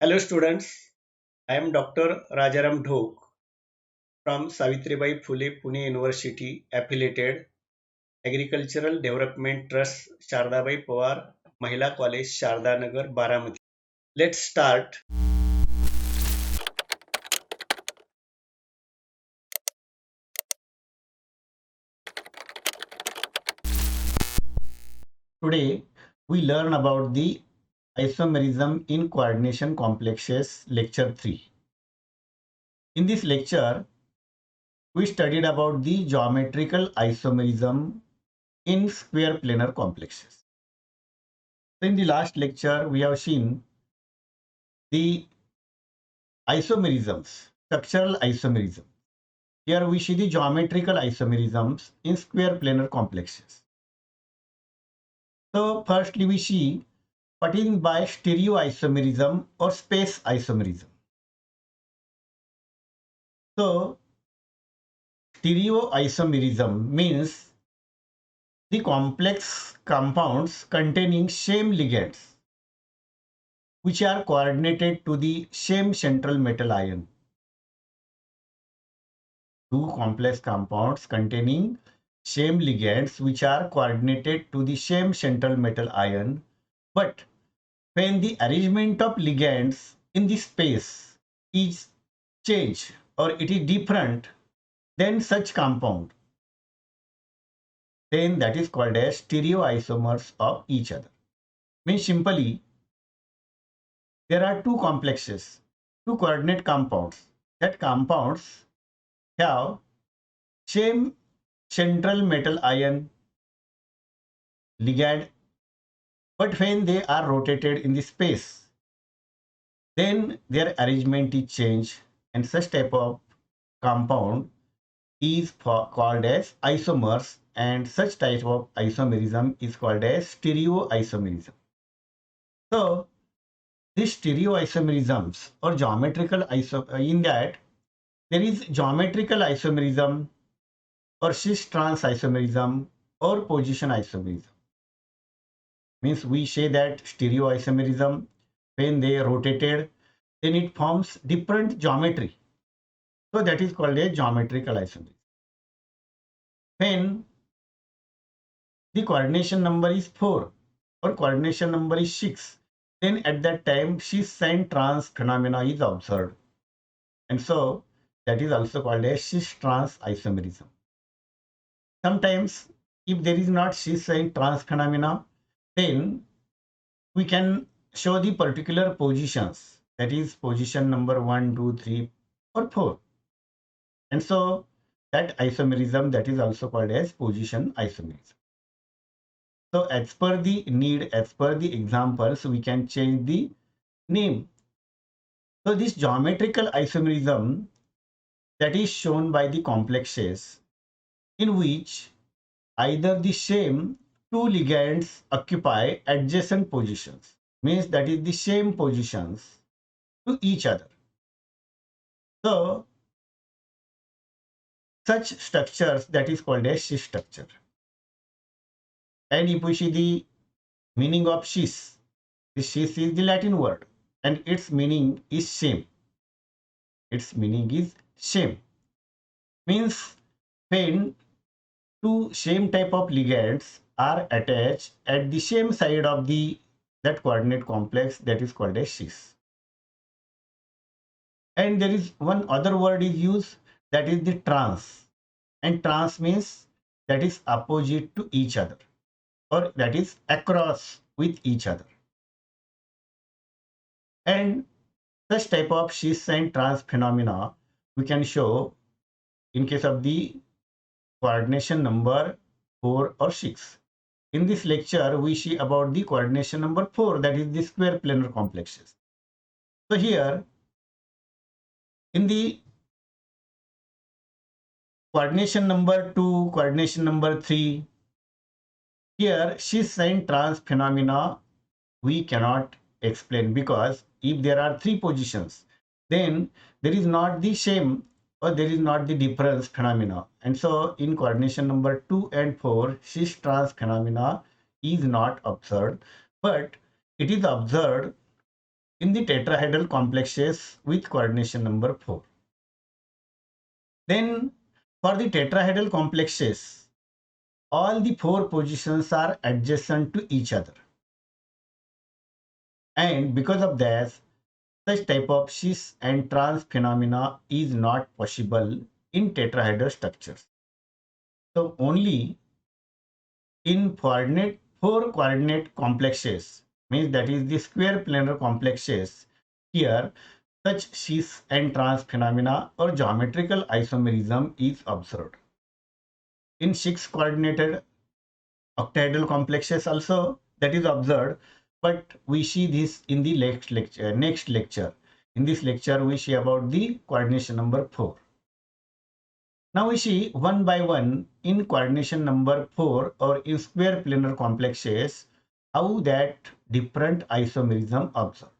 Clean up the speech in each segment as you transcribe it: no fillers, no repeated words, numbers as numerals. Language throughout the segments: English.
Hello students, I am Dr. Rajaram Dhok from Savitribai Phule Pune University affiliated Agricultural Development Trust Shardabai Pawar Mahila College Sharda Nagar Baramati. Let's start. Today we learn about the isomerism in coordination complexes lecture 3. In this lecture we studied about the geometrical isomerism in square planar complexes. In the last lecture we have seen the isomerisms, structural isomerism. Here we see the geometrical isomerisms in square planar complexes. So firstly we see what is by stereoisomerism or space isomerism. So stereoisomerism means the complex compounds containing same ligands which are coordinated to the same central metal ion. Two complex compounds containing same ligands which are coordinated to the same central metal ion, but when the arrangement of ligands in the space is changed or it is different than such compound, then that is called as stereoisomers of each other. Means simply there are two complexes, two coordinate compounds. That compounds have same central metal ion ligand, but when they are rotated in the space, then their arrangement is changed, and such type of compound is called as isomers, and such type of isomerism is called as stereoisomerism. So these stereoisomerisms or geometrical in that there is geometrical isomerism or cis trans isomerism or position isomerism. Means we say that stereoisomerism, when they rotated, then it forms different geometry. So that is called a geometrical isomerism. When the coordination number is 4 or coordination number is 6, then at that time cis sign trans phenomena is observed. And so that is also called a cis trans isomerism. Sometimes if there is not cis sign trans phenomena, then we can show the particular positions, that is position number 1, 2, 3 or 4. And so that isomerism, that is also called as position isomerism. So as per the need, as per the examples, we can change the name. So this geometrical isomerism, that is shown by the complexes in which either the same two ligands occupy adjacent positions, means that is the same positions to each other. So such structures, that is called as cis structure. And if we see the meaning of cis, the cis is the Latin word and its meaning is same. Its meaning is same. Means when two same type of ligands are attached at the same side of the that coordinate complex, that is called as cis. And there is one other word is used, that is the trans, and trans means that is opposite to each other or that is across with each other. And such type of cis and trans phenomena we can show in case of the coordination number 4 or 6. In this lecture we see about the coordination number 4, that is the square planar complexes. So here in the coordination number 2, coordination number 3, here cis and trans phenomena we cannot explain, because if there are 3 positions, then there is not the same or there is not the difference phenomena. And so in coordination number 2 and 4, cis trans phenomena is not observed, but it is observed in the tetrahedral complexes with coordination number 4. Then for the tetrahedral complexes, all the 4 positions are adjacent to each other. And because of that, such type of cis and trans phenomena is not possible in tetrahedral structures. So only in 4 coordinate complexes, means that is the square planar complexes, here such cis and trans phenomena or geometrical isomerism is observed. In 6 coordinated octahedral complexes also that is observed, but we see this in the next lecture. In this lecture we see about the coordination number 4. Now we see one by one in coordination number 4 or in square planar complexes how that different isomerism observed.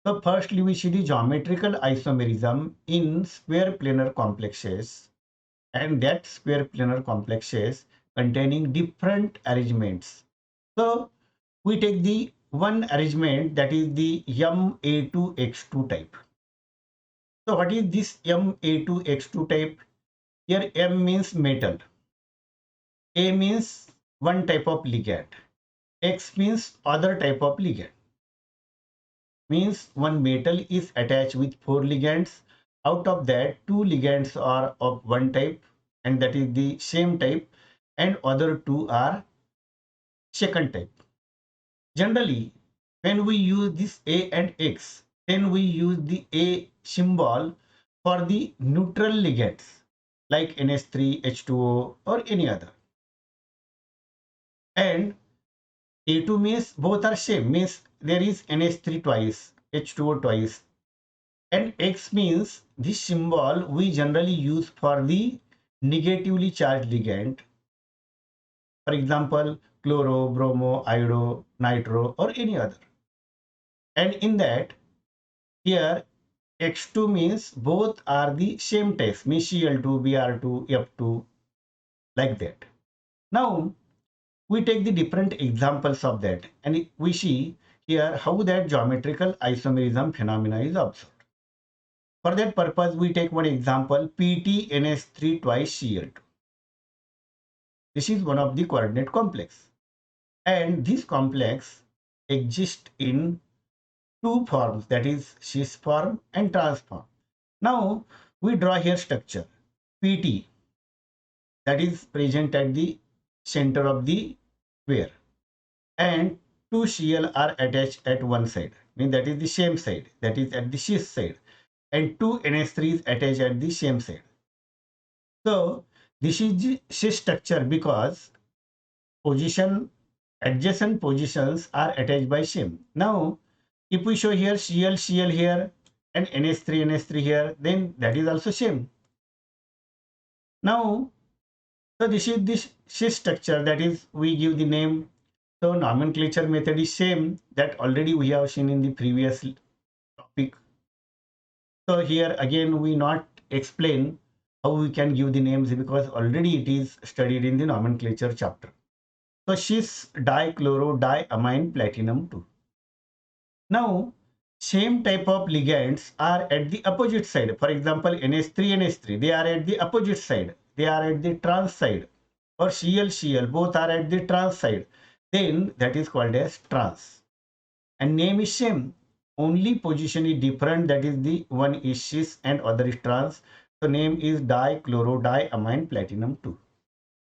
So firstly we see the geometrical isomerism in square planar complexes, and that square planar complexes containing different arrangements. So we take the one arrangement that is the MA2X2 type. So what is this MA2X2 type? Here M means metal, A means one type of ligand, X means other type of ligand. Means one metal is attached with 4 ligands. Out of that, 2 ligands are of one type, and that is the same type, and other 2 are second type. Generally, when we use this A and X, then we use the A symbol for the neutral ligands like NH3, H2O or any other. And A2 means both are same, means there is NH3 twice, H2O twice. And X means this symbol we generally use for the negatively charged ligand. For example, chloro, bromo, iodo, nitro or any other. And in that, here X2 means both are the same type, means Cl2, Br2, F2, like that. Now we take the different examples of that and we see here how that geometrical isomerism phenomena is observed. For that purpose, we take one example, PTNS3 twice Cl2. This is one of the coordinate complex, and this complex exists in 2 forms, that is cis form and trans form. Now we draw here structure PT that is present at the center of the square, and 2 Cl are attached at one side, means that is the same side, that is at the cis side, and 2 NH3 is attached at the same side. So this is the cis structure because adjacent positions are attached by same. Now if we show here Cl here and NH3 here, then that is also same. Now so this is this cis structure, that is we give the name. So nomenclature method is same that already we have seen in the previous topic. So here again we not explain how we can give the names because already it is studied in the nomenclature chapter. So cis dichlorodiamine platinum 2. Now same type of ligands are at the opposite side. For example, NH3 they are at the opposite side. They are at the trans side, or Cl both are at the trans side. Then that is called as trans. And name is same. Only position is different. That is the one is cis and other is trans. So name is dichlorodiamine platinum 2.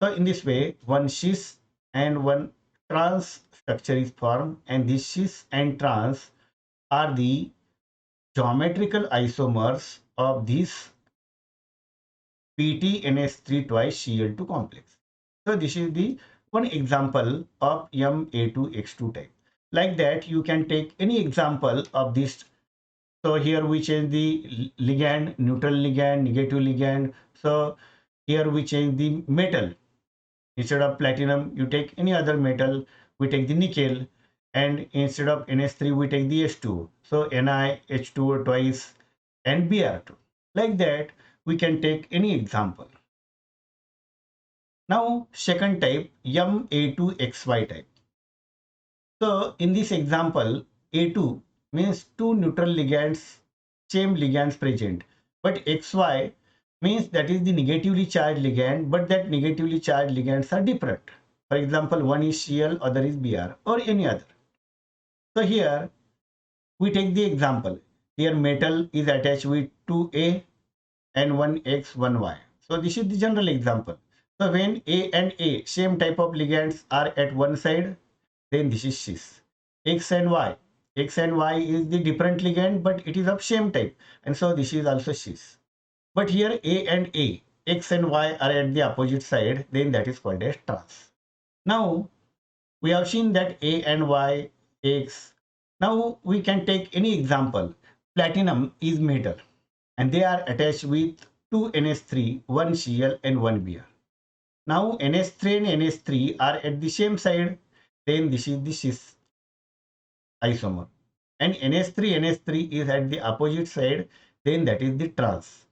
So in this way, one cis and one trans structure is formed, and this cis and trans are the geometrical isomers of this PTNS3 twice Cl2 complex. So this is the one example of Ma2X2 type. Like that, you can take any example of this. So here we change the ligand, neutral ligand, negative ligand. So here we change the metal. Instead of platinum, you take any other metal. We take the nickel, and instead of NH3, we take the H2. So NiH2 twice and Br2. Like that, we can take any example. Now, second type, Ma2XY type. So in this example, A2 means two neutral ligands, same ligands present. But XY means that is the negatively charged ligand, but that negatively charged ligands are different. For example, one is Cl, other is Br, or any other. So here we take the example. Here metal is attached with 2A and 1X, 1Y. So this is the general example. So when A and A, same type of ligands, are at one side, then this is cis. X and Y. X and Y is the different ligand, but it is of same type. And so this is also cis. But here A and A, X and Y are at the opposite side, then that is called as trans. Now we have seen that A and Y, X. Now we can take any example. Platinum is metal and they are attached with two NH3, one Cl and one Br. Now NH3 and NH3 are at the same side, then this is the cis isomer. And NH3 is at the opposite side, then that is the trans.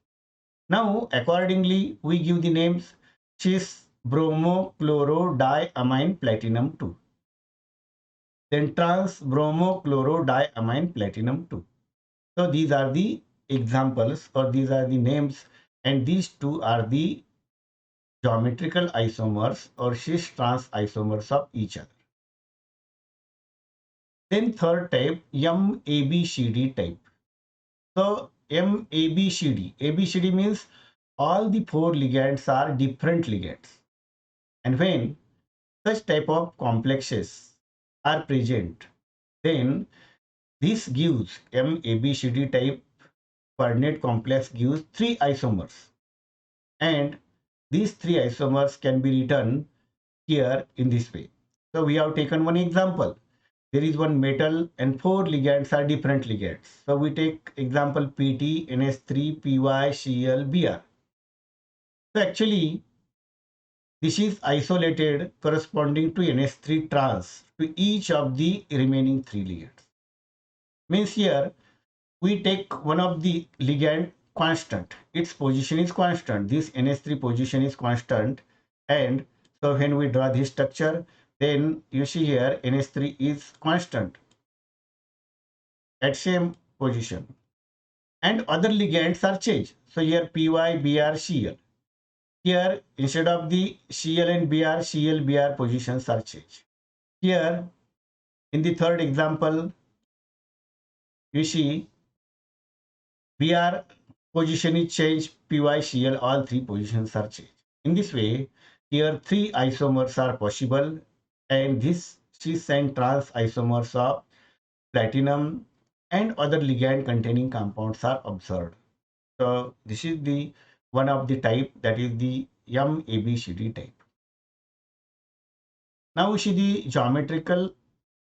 Now accordingly we give the names cis bromo chloro diamine platinum 2. Then trans bromo chloro diamine platinum 2. So these are the examples, or these are the names, and these two are the geometrical isomers or cis trans isomers of each other. Then third type, MABCD type. So MABCD, ABCD means all the four ligands are different ligands. And when such type of complexes are present, then this gives MABCD type coordinate complex gives three isomers. And these three isomers can be written here in this way. So we have taken one example. There is one metal and four ligands are different ligands. So we take example PT, NH3, PY, Cl, Br. So actually this is isolated corresponding to NH3 trans to each of the remaining three ligands. Means here we take one of the ligand constant, its position is constant, this NH3 position is constant, and so when we draw this structure, then you see here NH3 is constant at same position and other ligands are changed. So here PY, Br, Cl. Here instead of the Cl and Br, Cl, Br positions are changed. Here in the third example, you see Br position is changed, PyCl, all three positions are changed. In this way, here three isomers are possible, and this cis and trans isomers of platinum and other ligand containing compounds are observed. So this is the one of the type, that is the MABCD type. Now we see the geometrical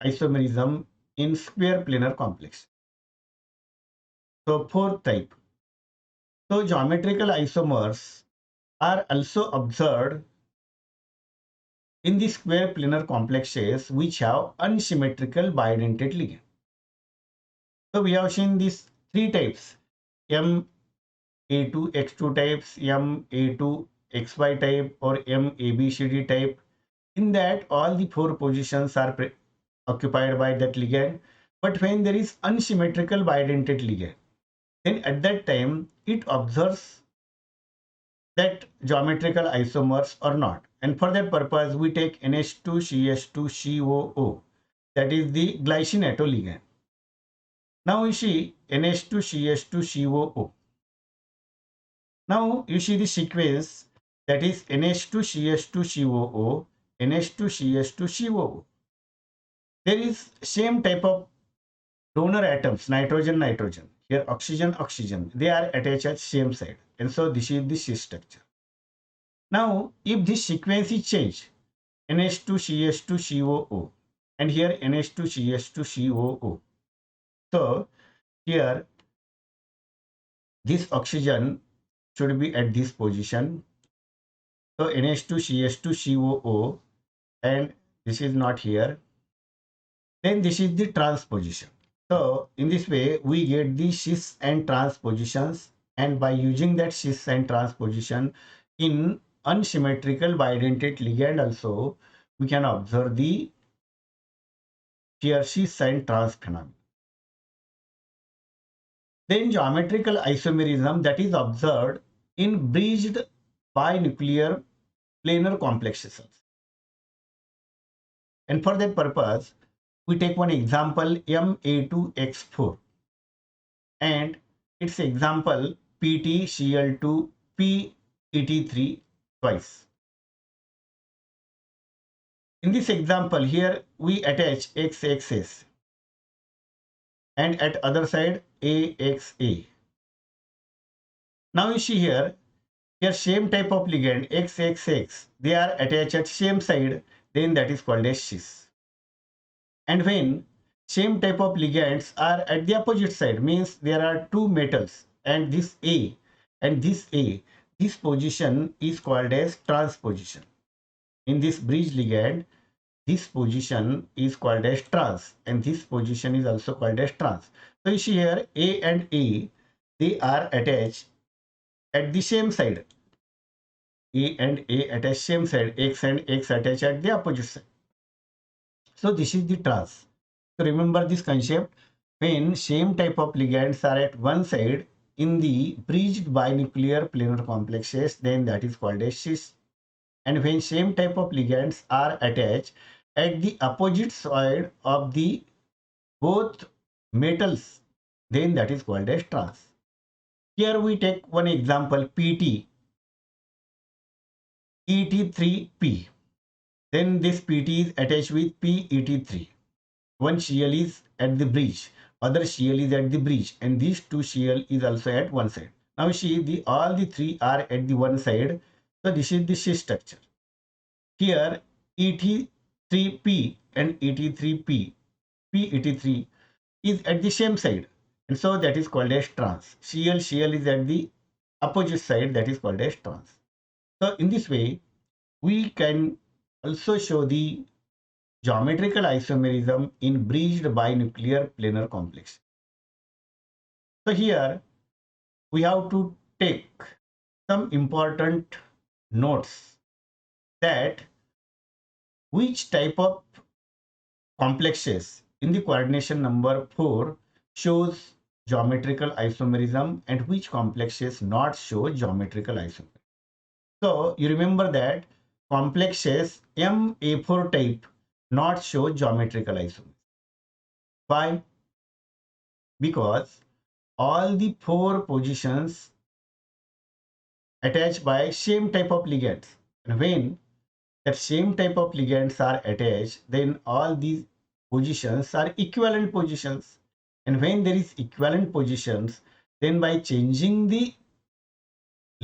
isomerism in square planar complex. So fourth type. So geometrical isomers are also observed in the square planar complexes which have unsymmetrical bidentate ligand. So we have seen these three types, MA2X2 types, MA2XY type, or MABCD type. In that all the four positions are occupied by that ligand. But when there is unsymmetrical bidentate ligand, then at that time it observes that geometrical isomers or not. And for that purpose, we take NH2CH2COO, that is the glycine ato ligand. Now you see NH2CH2COO. Now you see the sequence, that is NH2CH2COO, NH2CH2COO. There is same type of donor atoms, nitrogen, nitrogen. Here oxygen, oxygen. They are attached at same side. And so this is the cis structure. Now, if this sequence is changed, NH2CH2COO, and here NH2CH2COO. So, here this oxygen should be at this position. So, NH2CH2COO, and this is not here. Then this is the trans position. So, in this way, we get the cis and trans positions, and by using that cis and trans position in unsymmetrical bidentate ligand also, we can observe the here cis and trans phenomena. Then geometrical isomerism, that is observed in bridged binuclear planar complex systems. And for that purpose, we take one example Ma2X4 and its example PtCl2 PET3 twice. In this example here we attach X axis and at other side AXA. Now you see here same type of ligand XXX, they are attached at same side, then that is called as cis. And when same type of ligands are at the opposite side, means there are two metals and this A and this A, this position is called as trans position. In this bridge ligand, this position is called as trans and this position is also called as trans. So you see here A and A, they are attached at the same side. A and A attach same side, X and X attach at the opposite side. So this is the trans. So remember this concept, when same type of ligands are at one side in the bridged binuclear planar complexes, then that is called as cis. And when same type of ligands are attached at the opposite side of the both metals, then that is called as trans. Here we take one example PT ET3P. Then this PT is attached with PET3. One Cl is at the bridge, other Cl is at the bridge, and these two Cl is also at one side. Now see all the three are at the one side. So this is the cis structure. Here ET3P and ET3P, PET3 is at the same side, and so that is called as trans. Cl is at the opposite side, that is called as trans. So in this way, we can also show the geometrical isomerism in bridged binuclear planar complex. So here we have to take some important notes that which type of complexes in the coordination number 4 shows geometrical isomerism and which complexes not show geometrical isomerism. So you remember that complexes MA4 type not show geometrical isomerism. Why? Because all the four positions attached by same type of ligands. And when that same type of ligands are attached, then all these positions are equivalent positions. And when there is equivalent positions, then by changing the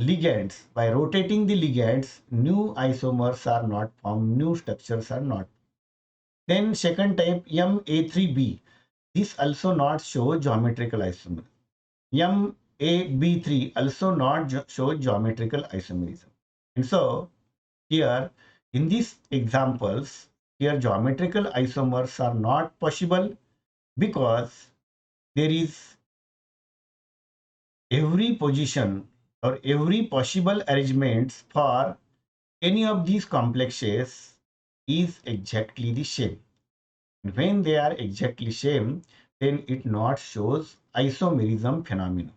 ligands, by rotating the ligands, new isomers are not formed, new structures are not. Then second type MA3B, this also not show geometrical isomerism. MAB3 also not show geometrical isomerism. And so here in these examples, here geometrical isomers are not possible because there is every position or every possible arrangements for any of these complexes is exactly the same. And when they are exactly same, then it not shows isomerism phenomenon.